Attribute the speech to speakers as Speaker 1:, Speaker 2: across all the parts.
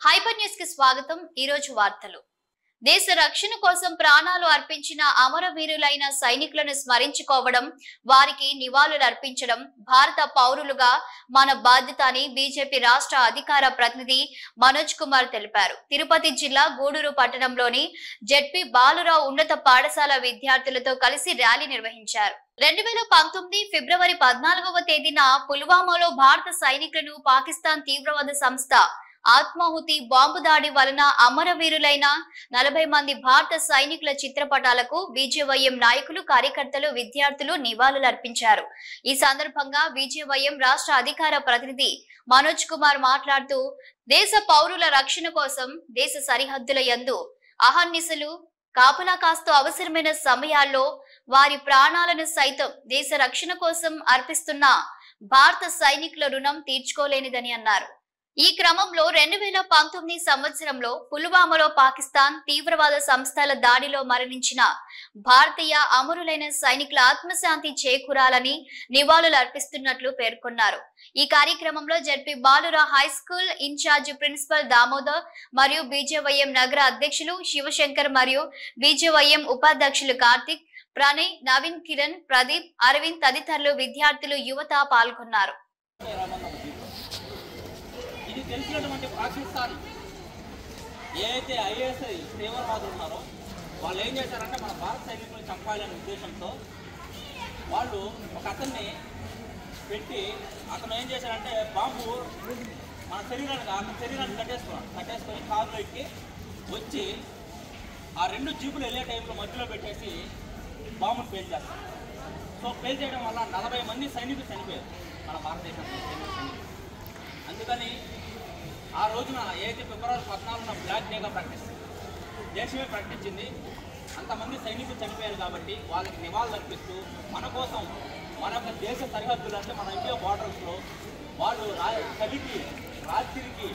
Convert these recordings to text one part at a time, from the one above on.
Speaker 1: Hyper news కి స్వాగతం। ఈ రోజు వార్తలు। దేశ రక్షణ కోసం ప్రాణాలు అర్పించిన అమరవీరులైన సైనికులను స్మరించుకోవడం, వారికి నివాళులు అర్పించడం భారత పౌరులుగా మన బాధ్యత అని బీజేపీ రాష్ట్ర అధికార ప్రతినిధి మనోజ్ కుమార్ తెలిపారు। తిరుపతి జిల్లా గూడూరు పట్టణంలోని జెడ్పీ బాలురావు ఉన్నత పాఠశాల విద్యార్థులతో కలిసి ర్యాలీ నిర్వహించారు। 2019 ఫిబ్రవరి 14వ తేదీన పుల్వామాలో భారత సైనికులను పాకిస్తాన్ తీవ్రవాద సంస్థ ఆత్మాహుతి బాంబు దాడి వలన అమరవీరులైన 40 మంది భారత సైనికుల చిత్రపటాలకు బీజేవైఎం నాయకులు, కార్యకర్తలు, విద్యార్థులు నివాళులు అర్పించారు। ఈ సందర్భంగా బీజేవైఎం రాష్ట్ర అధికార ప్రతినిధి మనోజ్ కుమార్ మాట్లాడుతూ, దేశ పౌరుల రక్షణ కోసం దేశ సరిహద్దుల యందు అహర్నిశలు కాపలా కాస్తూ అవసరమైన సమయాల్లో వారి ప్రాణాలను సైతం దేశ రక్షణ కోసం అర్పిస్తున్న భారత సైనికుల రుణం తీర్చుకోలేనిదని అన్నారు। ఈ క్రమంలో 2019 సంవత్సరంలో పుల్వామాలో పాకిస్తాన్ తీవ్రవాద సంస్థల దాడిలో మరణించిన భారతీయ అమరులైన సైనికుల ఆత్మశాంతి చేకూరాలని నివాళులు అర్పిస్తున్నట్లు పేర్కొన్నారు। ఈ కార్యక్రమంలో జెడ్పీ బాలురా high school in-charge principal Damodar మరియు బీజేవైఎం నగర అధ్యక్షులు శివశంకర్ మరియు బీజేవైఎం ఉపాధ్యక్షులు కార్తిక్, ప్రణయ్, నవీన్, కిరణ్, ప్రదీప్, అరవింద్ తదితరులు, విద్యార్థులు, యువత పాల్గొన్నారు।
Speaker 2: ఇది తెలిసినటువంటి పాకిస్తాన్ ఏదైతే ఐఎస్ఐ తీవ్రవాదులు ఉన్నారో వాళ్ళు ఏం చేశారంటే మన భారత సైనికులను చంపాలనే ఉద్దేశంతో వాళ్ళు ఒక అతన్ని పెట్టి అతను ఏం చేశారంటే బాంబు మన శరీరాన్ని కట్టేసుకొని కారులో ఎక్కి వచ్చి ఆ 2 జీపులు వెళ్ళే టైంలో మధ్యలో పెట్టేసి బాంబును పేల్చేస్తారు। సో పేల్చేయడం వల్ల 40 మంది సైనికులు చనిపోయారు మన భారతదేశంలో సైనికులు। అందుకని ఆ రోజున ఏదైతే ఫిబ్రవరి 14న బ్లాక్ డేగా దేశమే ప్రకటించింది। అంతమంది సైనికులు చనిపోయారు కాబట్టి వాళ్ళకి నివాళులు అర్పిస్తూ మన కోసం మన యొక్క దేశ సరిహద్దులు అంటే మన ఇండియా బార్డర్స్లో వాళ్ళు చలికి, రాత్రికి,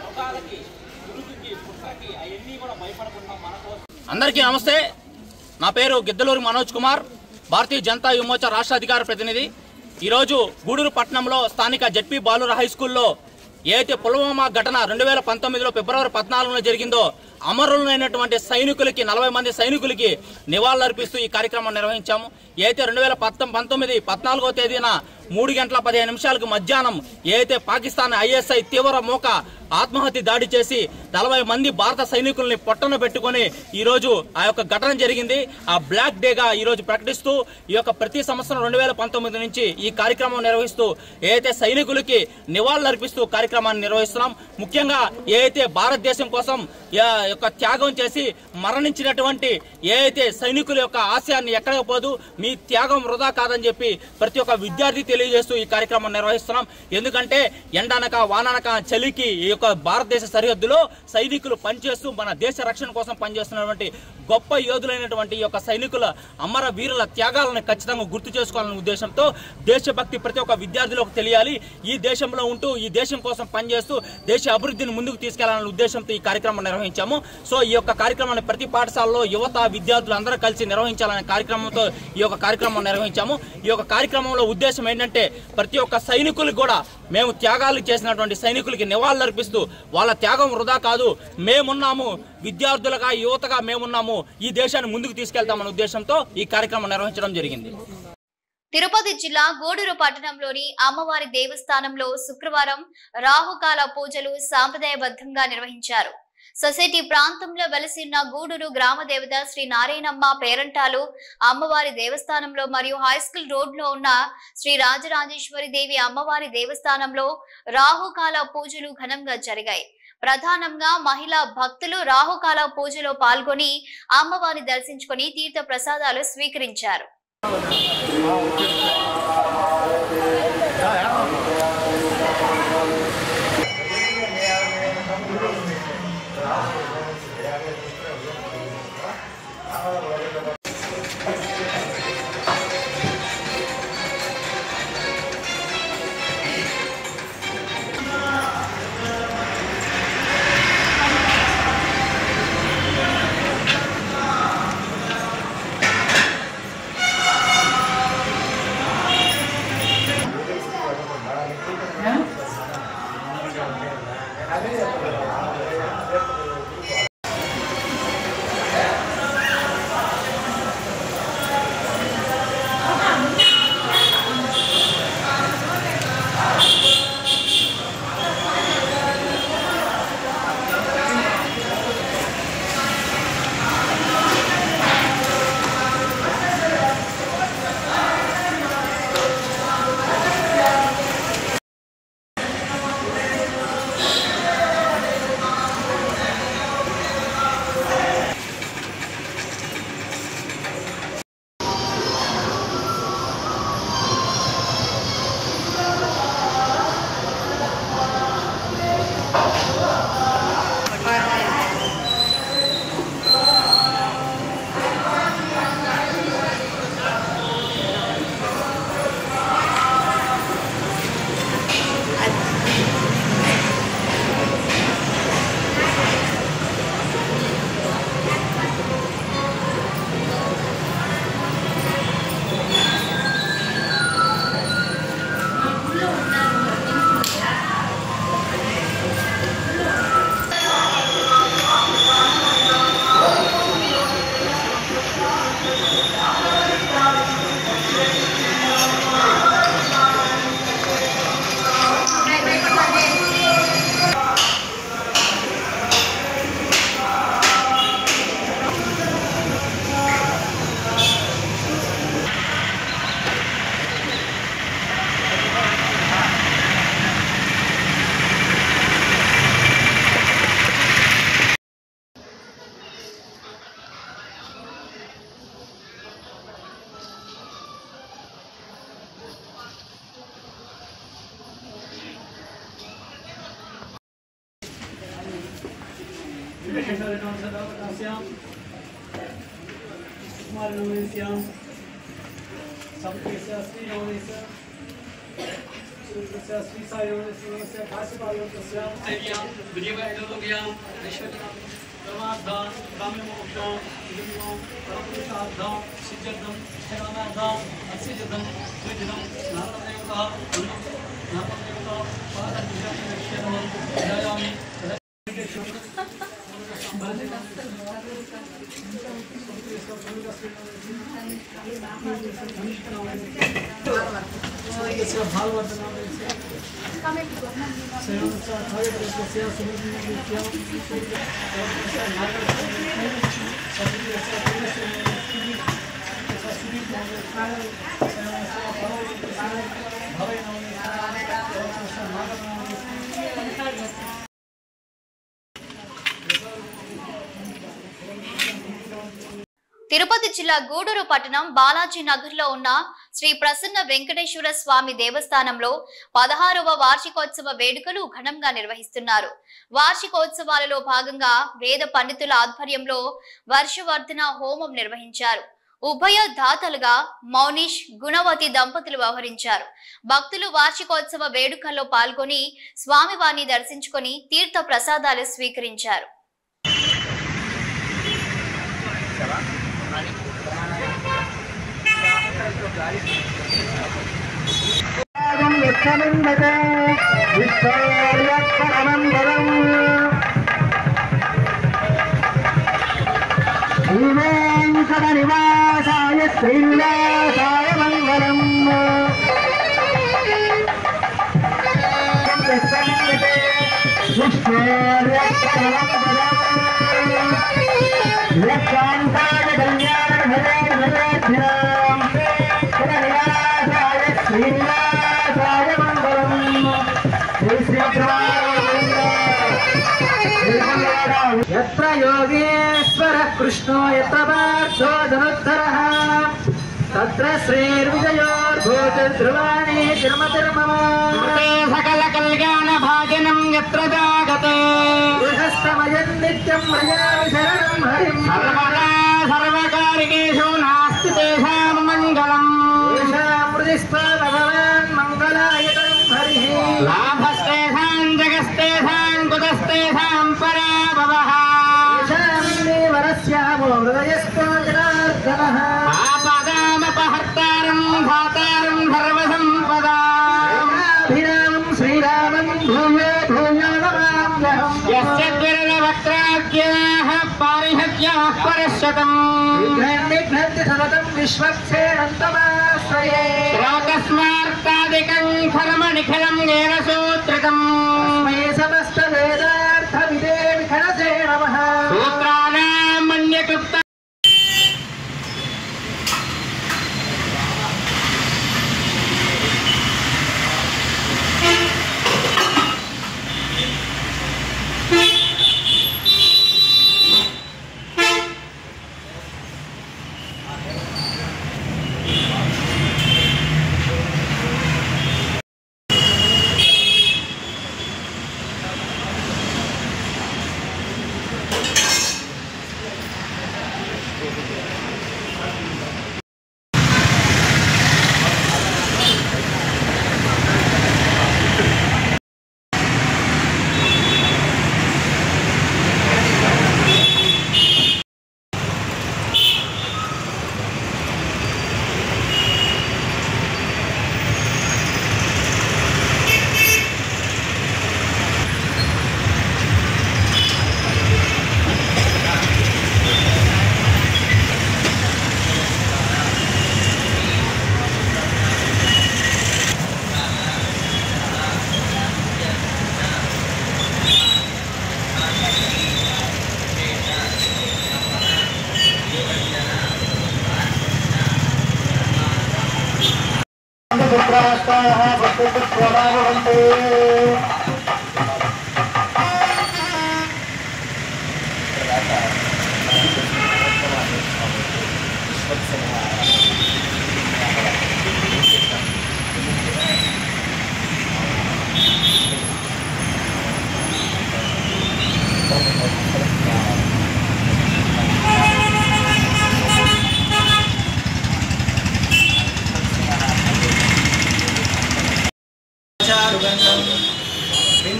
Speaker 2: మృగాలకి, పురుగుకి, పుట్టకి అవన్నీ కూడా భయపడకుండా మన కోసం।
Speaker 3: అందరికీ నమస్తే। నా పేరు గిద్దలూరి మనోజ్ కుమార్, భారతీయ జనతా యువమోర్చా రాష్ట్ర అధికార ప్రతినిధి। ఈరోజు గూడూరు పట్టణంలో స్థానిక జెడ్పీ బాలురా హై స్కూల్లో ఏదైతే పుల్వామా ఘటన 2019లో ఫిబ్రవరి 14న జరిగిందో అమరులైనటువంటి సైనికులకి 40 మంది సైనికులకి నివాళులు అర్పిస్తూ ఈ కార్యక్రమం నిర్వహించాము। ఏదైతే 2019 14వ తేదీన 3:15 మధ్యాహ్నం ఏదైతే పాకిస్తాన్ ఐఎస్ఐ తీవ్ర మూక ఆత్మహత్య దాడి చేసి 40 మంది భారత సైనికుల్ని పొట్టన పెట్టుకుని ఈ రోజు ఆ యొక్క ఘటన జరిగింది। ఆ బ్లాక్ డేగా ఈ రోజు ప్రకటిస్తూ ఈ యొక్క ప్రతి సంవత్సరం 2019 నుంచి ఈ కార్యక్రమం నిర్వహిస్తూ ఏదైతే సైనికులకి నివాళులు అర్పిస్తూ కార్యక్రమాన్ని నిర్వహిస్తున్నాం। ముఖ్యంగా ఏదైతే భారతదేశం కోసం యొక్క త్యాగం చేసి మరణించినటువంటి ఏదైతే సైనికుల యొక్క ఆశయాన్ని ఎక్కడికి పోదు, మీ త్యాగం వృధా కాదని చెప్పి ప్రతి ఒక్క విద్యార్థి తెలియజేస్తూ ఈ కార్యక్రమం నిర్వహిస్తున్నాం। ఎందుకంటే ఎండనక వాననక చలికి ఈ యొక్క భారతదేశ సరిహద్దులో సైనికులు పనిచేస్తూ మన దేశ రక్షణ కోసం పనిచేస్తున్నటువంటి గొప్ప యోధులైనటువంటి ఈ యొక్క సైనికుల అమర వీరుల త్యాగాలను ఖచ్చితంగా గుర్తు చేసుకోవాలనే ఉద్దేశంతో దేశభక్తి ప్రతి ఒక్క విద్యార్థులకు తెలియాలి, ఈ దేశంలో ఉంటూ ఈ దేశం కోసం పనిచేస్తూ దేశ అభివృద్ధిని ముందుకు తీసుకెళ్లాలనే ఉద్దేశంతో ఈ కార్యక్రమం నిర్వహించాము। సో ఈ యొక్క కార్యక్రమాన్ని ప్రతి పాఠశాలలో యువత, విద్యార్థులు అందరూ కలిసి నిర్వహించాలనే కార్యక్రమంతో ఈ యొక్క కార్యక్రమం నిర్వహించాము। ఈ యొక్క కార్యక్రమంలో ఉద్దేశం ఏంటంటే ప్రతి ఒక్క సైనికులకు కూడా మేము త్యాగాలు చేసినటువంటి సైనికులకి నివాళులు అర్పిస్తూ వాళ్ళ త్యాగం వృధా కాదు, మేమున్నాము, విద్యార్థులుగా యువతగా మేమున్నాము, ఈ దేశాన్ని ముందుకు తీసుకెళ్తామనే ఉద్దేశంతో ఈ కార్యక్రమం నిర్వహించడం జరిగింది।
Speaker 1: తిరుపతి జిల్లా గూడూరు పట్టణంలోని అమ్మవారి దేవస్థానంలో శుక్రవారం రాహుకాల పూజలు సాంప్రదాయబద్ధంగా నిర్వహించారు। సొసైటీ ప్రాంతంలో వెలసిన గూడూరు గ్రామ దేవత శ్రీ నారాయణమ్మ పేరంటాలు అమ్మవారి దేవస్థానంలో మరియు హైస్కూల్ రోడ్ లో ఉన్న శ్రీ రాజరాజేశ్వరి దేవి అమ్మవారి దేవస్థానంలో రాహుకాల పూజలు ఘనంగా జరిగాయి। ప్రధానంగా మహిళా భక్తులు రాహుకాల పూజలో పాల్గొని అమ్మవారిని దర్శించుకొని తీర్థ ప్రసాదాలు స్వీకరించారు। తిరుపతి జిల్లా గూడూరు పట్టణం బాలాజీ నగర్ లో ఉన్న శ్రీ ప్రసన్న వెంకటేశ్వర స్వామి దేవస్థానంలో 16వ వార్షికోత్సవ వేడుకలు ఘనంగా నిర్వహిస్తున్నారు. వార్షికోత్సవాలలో భాగంగా వేద పండితుల ఆధ్వర్యంలో వర్షవర్ధన హోమం నిర్వహించారు. ఉభయ దాతలుగా మౌనిష్ గుణవతి దంపతులు వ్యవహరించారు. భక్తులు వార్షికోత్సవ వేడుకల్లో పాల్గొని స్వామివారిని దర్శించుకొని తీర్థ ప్రసాదాలు స్వీకరించారు.
Speaker 4: నివాసాయ శ్రీనివాసాయ మంగళం. లక్షాంతాయ కళ్యాణాయ శ్రీనివాసాయ మంగళం. యత్ర యోగేశ్వర కృష్ణో యత్ర పార్థో ధనుద్ధరః తత్ర శ్రీర్విజయోర్భూతిర్ధ్రువాణి తిరుమతిర్మమ. సకల కళ్యాణ భాజనం యత్ర జాగతే గృహస్థమయం నిత్యం వ్రజామి శరణం హరిం. సర్వదా సర్వకారికేషు నాస్తి తేషాం మంగళం. తేషాం హృదిస్థా భగవాన్ మంగళాయతం హరిః. లాభస్తేషాం జగస్తేషాం కుతస్తేషాం పరాభవః. తేషాం దేవరస్యామో హృదయస్థో జనార్దనః. ఆపదామపహర్తారం ధాతారం సర్వసంపదాం శ్రీరామం భూయో భూయో నమామ్యహం. యస్య ద్విరవక్త్రాజ్ఞాః పారిహత్యాః పరశ్శతం. విఘ్నంతి సతతం విశ్వక్షేమంతమాశ్రయే. లోకస్మార్తాదికం కర్మ నిఖిలం ఏన సూత్రితం. తస్మై సమస్త వేదార్థ విదే విఖరసే నమః. సూత్రాణాం మన్యక్లుప్త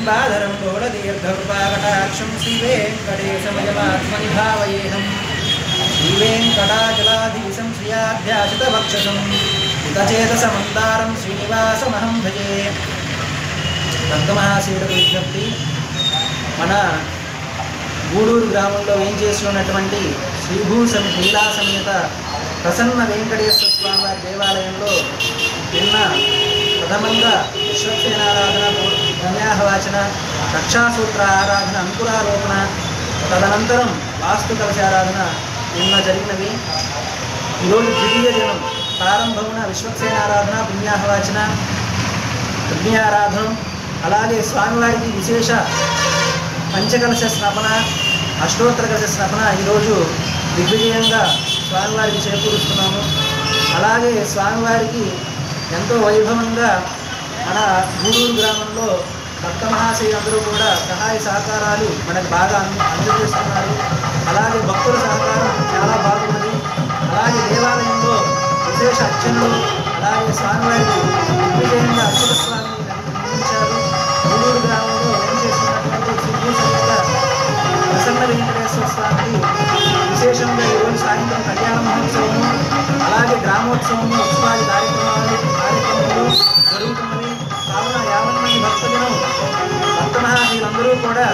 Speaker 5: బింబాధరం గౌడదీర్ఘకృపాకటాక్షం శ్రీవేంకటేశమయమాత్మని భావయేహం శ్రీవేంకటాచలాధీశం శ్రియాధ్యాసితవక్షసం హితచేతసమందారం శ్రీనివాసమహం భజే. భక్తమహాశయులకు విజ్ఞప్తి, మన గూడూరు గ్రామంలో వేంచేసి ఉన్నటువంటి లీలా సమేత ప్రసన్న వెంకటేశ్వర స్వామి వారి దేవాలయంలో నిన్న ప్రథమంగా విశ్వక్సేనారాధన, రమ్యాహవాచన, రక్షాసూత్ర ఆరాధన, అంకురారోపణ, తదనంతరం వాస్తు కలశారాధన నిన్న జరిగినవి. ఈరోజు ద్వితీయ దినం ప్రారంభమున విశ్వక్సేనారాధన, పుణ్యాహవాచన, పుణ్యారాధన, అలాగే స్వామివారికి విశేష పంచకలశ స్నాపన, అష్టోత్తర కలశ స్నాపన ఈరోజు దిగ్విజయంగా స్వామివారికి చేకూరుస్తున్నాము. అలాగే స్వామివారికి ఎంతో వైభవంగా మన గూడూరు గ్రామంలో భక్త మహాశయులందరూ కూడా సహాయ సహకారాలు మనకు బాగా అందజేస్తున్నారు. అలాగే భక్తుల సహకారం చాలా బాగున్నది. అలాగే దేవాలయంలో విశేష అర్చనలు, అలాగే స్వామివారికి దిగ్విజయంగా అక్షర స్వామిని నిర్మించారు. గూడూరు గ్రామంలో ఏం చేస్తున్నటువంటి శ్రీ సమేత ప్రసన్న వెంకటేశ్వర స్వామికి విశేషంగా ఈరోజు సాయంత్రం కళ్యాణ మహోత్సవము, అలాగే గ్రామోత్సవము, ఉత్సవాది కార్యక్రమాలు జరుగుతున్నవి. కావున 50 మంది భక్తజనం భక్త మహాశయులందరూ కూడా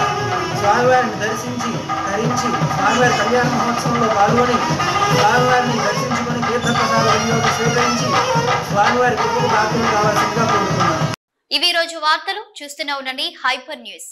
Speaker 5: స్వామివారిని దర్శించి ధరించి స్వామివారి కళ్యాణ మహోత్సవంలో పాల్గొని స్వామివారిని దర్శించుకొని తీర్థప్రసాద వినియోగం స్వీకరించి స్వామివారి కృపకు పాత్రలు కావాల్సిందిగా కోరుతున్నాను.
Speaker 1: ఇవి రోజు వార్తలు. చూస్తూనే ఉండండి హైపర్ న్యూస్.